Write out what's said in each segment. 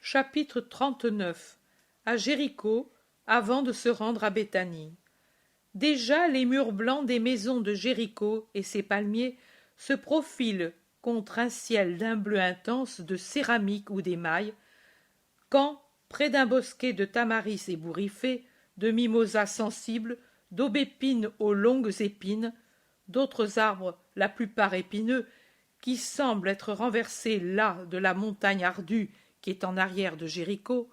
Chapitre 39. À Jéricho, avant de se rendre à Béthanie. Déjà les murs blancs des maisons de Jéricho et ses palmiers se profilent contre un ciel d'un bleu intense de céramique ou d'émail, quand, près d'un bosquet de tamaris ébouriffé, de mimosas sensibles, d'aubépines aux longues épines, d'autres arbres, la plupart épineux, qui semblent être renversés là de la montagne ardue qui est en arrière de Jéricho,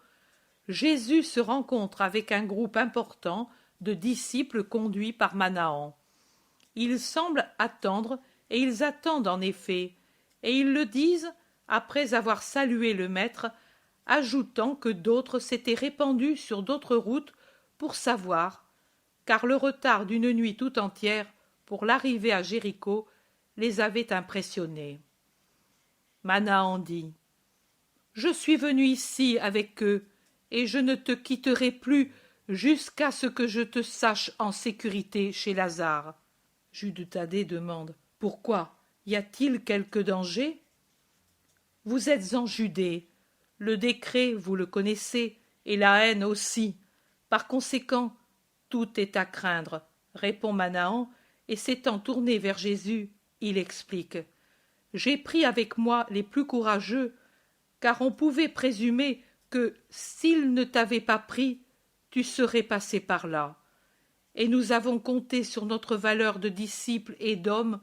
Jésus se rencontre avec un groupe important de disciples conduits par Manahan. Ils semblent attendre, et ils attendent en effet, et ils le disent après avoir salué le Maître, ajoutant que d'autres s'étaient répandus sur d'autres routes pour savoir, car le retard d'une nuit tout entière pour l'arrivée à Jéricho les avait impressionnés. Manahan dit: Je suis venu ici avec eux, et je ne te quitterai plus jusqu'à ce que je te sache en sécurité chez Lazare. Jude Thaddée demande: Pourquoi? Y a-t-il quelque danger? Vous êtes en Judée. Le décret, vous le connaissez, et la haine aussi. Par conséquent, tout est à craindre, répond Manahan, et s'étant tourné vers Jésus, il explique: J'ai pris avec moi les plus courageux, car on pouvait présumer que, s'ils ne t'avaient pas pris, tu serais passé par là. Et nous avons compté sur notre valeur de disciples et d'hommes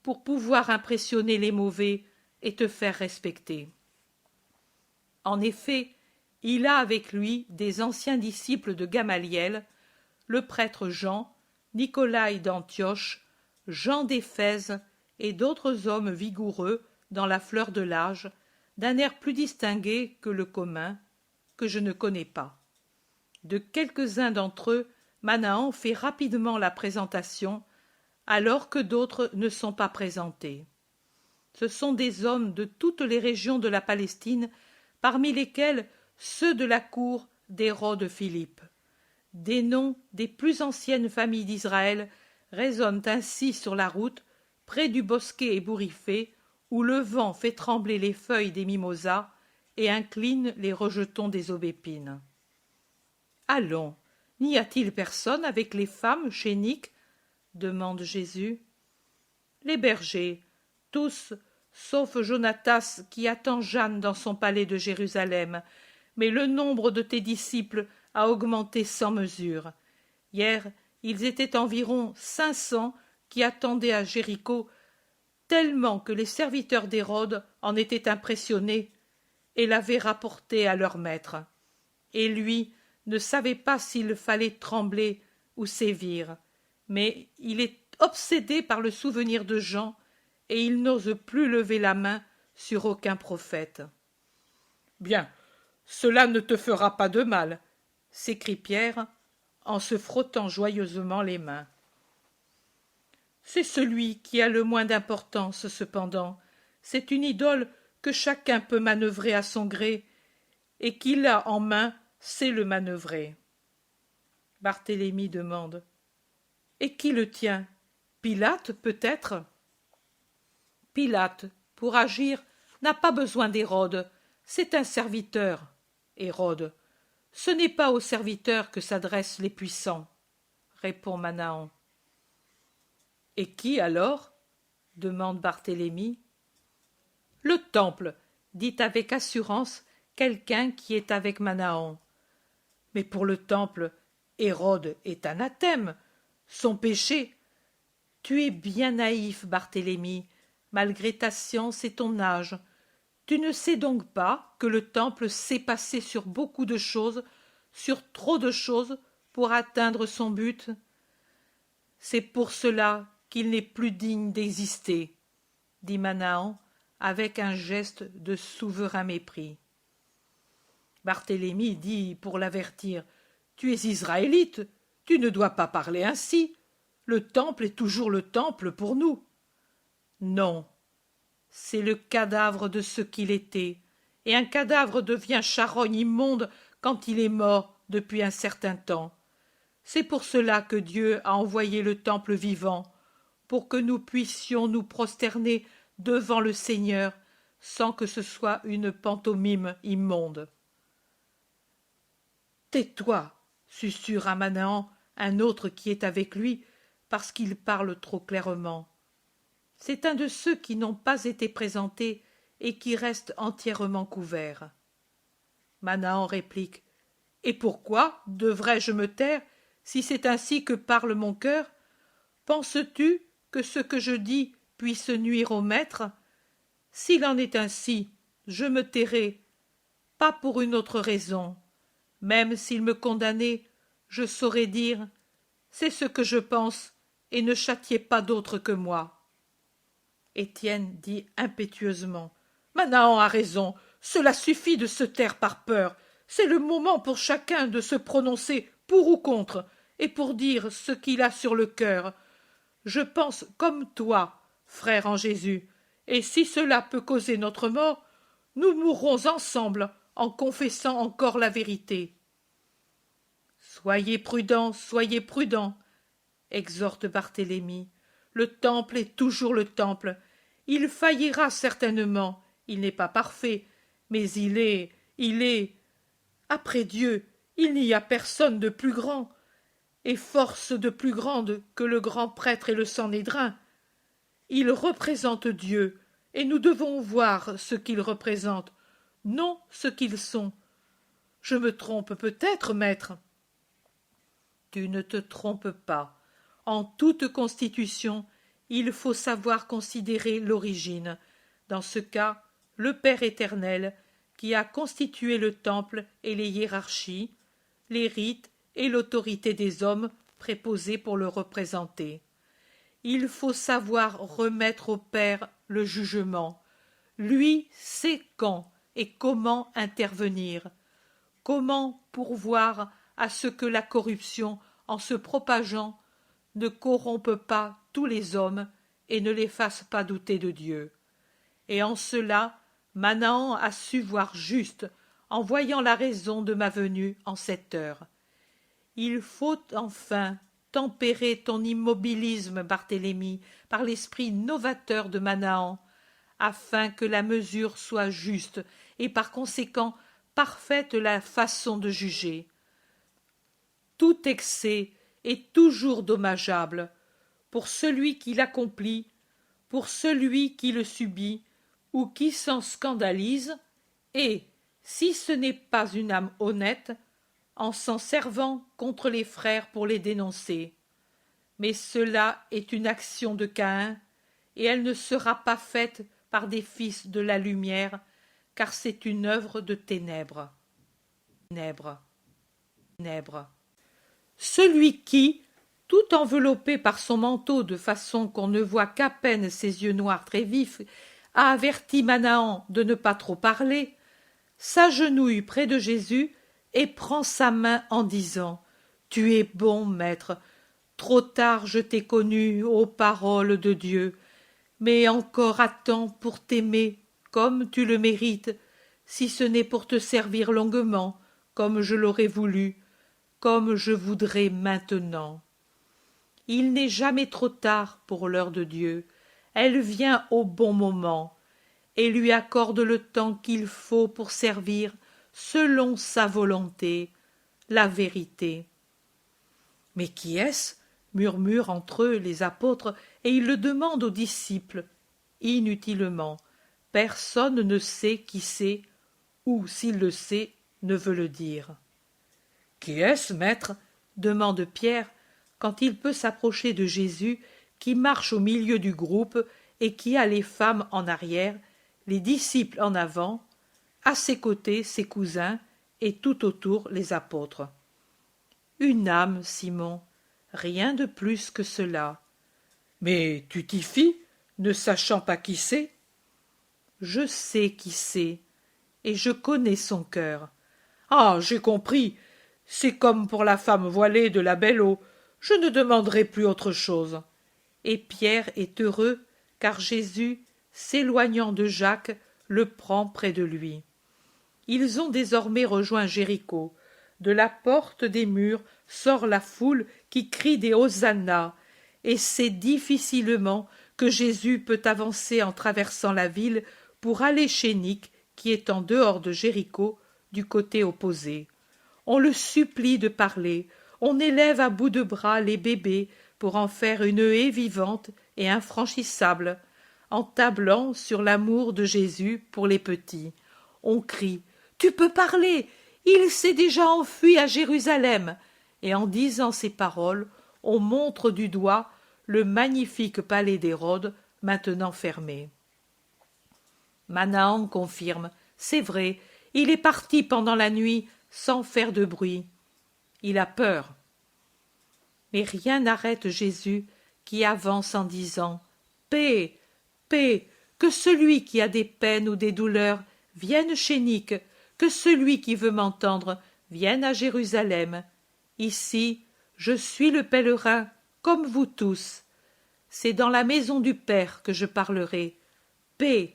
pour pouvoir impressionner les mauvais et te faire respecter. En effet, il a avec lui des anciens disciples de Gamaliel, le prêtre Jean, Nicolaï d'Antioche, Jean d'Éphèse et d'autres hommes vigoureux dans la fleur de l'âge, d'un air plus distingué que le commun, que je ne connais pas. De quelques-uns d'entre eux, Manahan fait rapidement la présentation, alors que d'autres ne sont pas présentés. Ce sont des hommes de toutes les régions de la Palestine, parmi lesquels ceux de la cour d'Hérode Philippe. Des noms des plus anciennes familles d'Israël résonnent ainsi sur la route, près du bosquet ébouriffé, où le vent fait trembler les feuilles des mimosas et incline les rejetons des aubépines. Allons, n'y a-t-il personne avec les femmes chéniques? Demande Jésus. Les bergers, tous, sauf Jonatas qui attend Jeanne dans son palais de Jérusalem, mais le nombre de tes disciples a augmenté sans mesure. Hier, ils étaient environ 500 qui attendaient à Jéricho, tellement que les serviteurs d'Hérode en étaient impressionnés et l'avaient rapporté à leur maître. Et lui ne savait pas s'il fallait trembler ou sévir, mais il est obsédé par le souvenir de Jean, et il n'ose plus lever la main sur aucun prophète. Bien, cela ne te fera pas de mal, s'écrie Pierre, en se frottant joyeusement les mains. C'est celui qui a le moins d'importance, cependant. C'est une idole que chacun peut manœuvrer à son gré, et qui l'a en main sait le manœuvrer. Barthélemy demande: Et qui le tient? Pilate, peut-être? Pilate, pour agir, n'a pas besoin d'Hérode. C'est un serviteur, Hérode. Ce n'est pas aux serviteurs que s'adressent les puissants, répond Manahan. Et qui alors? Demande Barthélemy. Le temple, dit avec assurance quelqu'un qui est avec Manahan. Mais pour le temple, Hérode est anathème. Son péché. Tu es bien naïf, Barthélemy, malgré ta science et ton âge. Tu ne sais donc pas que le temple sait passer sur beaucoup de choses, sur trop de choses, pour atteindre son but? C'est pour cela qu'il n'est plus digne d'exister, dit Manahan avec un geste de souverain mépris. Barthélemy dit pour l'avertir: Tu es israélite, tu ne dois pas parler ainsi. Le temple est toujours le temple pour nous. Non, c'est le cadavre de ce qu'il était, et un cadavre devient charogne immonde quand il est mort depuis un certain temps. C'est pour cela que Dieu a envoyé le temple vivant, pour que nous puissions nous prosterner devant le Seigneur sans que ce soit une pantomime immonde. Tais-toi, susurre à Manahan un autre qui est avec lui, parce qu'il parle trop clairement. C'est un de ceux qui n'ont pas été présentés et qui restent entièrement couverts. Manahan réplique. Et pourquoi devrais-je me taire si c'est ainsi que parle mon cœur? Penses-tu que ce que je dis puisse nuire au maître? S'il en est ainsi, je me tairai, pas pour une autre raison. Même s'il me condamnait, je saurais dire c'est ce que je pense, et ne châtiez pas d'autre que moi. Étienne dit impétueusement. Manahan a raison, cela suffit de se taire par peur. C'est le moment pour chacun de se prononcer pour ou contre, et pour dire ce qu'il a sur le cœur. Je pense comme toi, frère en Jésus, et si cela peut causer notre mort, nous mourrons ensemble en confessant encore la vérité. Soyez prudents, exhorte Barthélemy. Le temple est toujours le temple. Il faillira certainement, il n'est pas parfait, mais il est. Après Dieu, il n'y a personne de plus grand, et force de plus grande que le grand prêtre et le Sanhédrin. Il représente Dieu, et nous devons voir ce qu'ils représentent, non ce qu'ils sont. Je me trompe peut-être, maître. Tu ne te trompes pas. En toute constitution, il faut savoir considérer l'origine. Dans ce cas, le Père éternel, qui a constitué le temple et les hiérarchies, les rites et l'autorité des hommes préposés pour le représenter. Il faut savoir remettre au Père le jugement. Lui sait quand et comment intervenir, comment pourvoir à ce que la corruption, en se propageant, ne corrompe pas tous les hommes et ne les fasse pas douter de Dieu. Et en cela, Manahan a su voir juste en voyant la raison de ma venue en cette heure. Il faut enfin tempérer ton immobilisme, Barthélemy, par l'esprit novateur de Manahan, afin que la mesure soit juste et par conséquent parfaite la façon de juger. Tout excès est toujours dommageable, pour celui qui l'accomplit, pour celui qui le subit ou qui s'en scandalise, et, si ce n'est pas une âme honnête, en s'en servant contre les frères pour les dénoncer. Mais cela est une action de Caïn, et elle ne sera pas faite par des fils de la lumière, car c'est une œuvre de ténèbres. Celui qui, tout enveloppé par son manteau de façon qu'on ne voit qu'à peine ses yeux noirs très vifs, a averti Manahan de ne pas trop parler, s'agenouille près de Jésus et prend sa main en disant « Tu es bon, maître, trop tard je t'ai connu, ô parole de Dieu, mais encore attends pour t'aimer comme tu le mérites, si ce n'est pour te servir longuement, comme je l'aurais voulu, comme je voudrais maintenant. Il n'est jamais trop tard pour l'heure de Dieu, elle vient au bon moment, et lui accorde le temps qu'il faut pour servir, selon sa volonté, la vérité. Mais qui est-ce? Murmurent entre eux les apôtres, et ils le demandent aux disciples. Inutilement, personne ne sait qui c'est, ou s'il le sait, ne veut le dire. Qui est-ce, maître? Demande Pierre, quand il peut s'approcher de Jésus, qui marche au milieu du groupe et qui a les femmes en arrière, les disciples en avant, à ses côtés ses cousins et tout autour les apôtres. Une âme, Simon, rien de plus que cela. Mais tu t'y fies, ne sachant pas qui c'est? Je sais qui c'est, et je connais son cœur. Ah, j'ai compris, c'est comme pour la femme voilée de la Belle Eau, je ne demanderai plus autre chose. Et Pierre est heureux, car Jésus, s'éloignant de Jacques, le prend près de lui. Ils ont désormais rejoint Jéricho. De la porte des murs sort la foule qui crie des hosannas, et c'est difficilement que Jésus peut avancer en traversant la ville pour aller chez Nic, qui est en dehors de Jéricho, du côté opposé. On le supplie de parler, on élève à bout de bras les bébés pour en faire une haie vivante et infranchissable, en tablant sur l'amour de Jésus pour les petits. On crie « Tu peux parler, il s'est déjà enfui à Jérusalem !» Et en disant ces paroles, on montre du doigt le magnifique palais d'Hérode, maintenant fermé. Manahan confirme « C'est vrai, il est parti pendant la nuit sans faire de bruit. Il a peur. » Mais rien n'arrête Jésus qui avance en disant « Paix, paix, que celui qui a des peines ou des douleurs vienne chez Nick, que celui qui veut m'entendre vienne à Jérusalem. Ici, je suis le pèlerin, comme vous tous. C'est dans la maison du Père que je parlerai. Paix,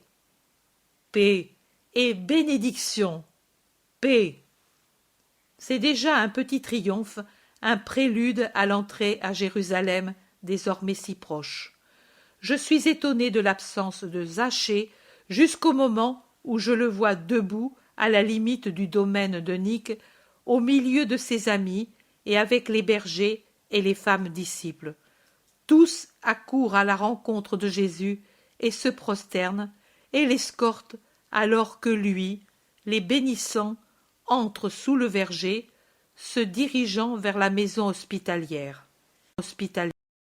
paix et bénédiction, paix. » C'est déjà un petit triomphe, un prélude à l'entrée à Jérusalem, désormais si proche. Je suis étonné de l'absence de Zachée jusqu'au moment où je le vois debout à la limite du domaine de Nick, au milieu de ses amis et avec les bergers et les femmes disciples. Tous accourent à la rencontre de Jésus et se prosternent et l'escortent alors que lui, les bénissant, entre sous le verger, se dirigeant vers la maison hospitalière.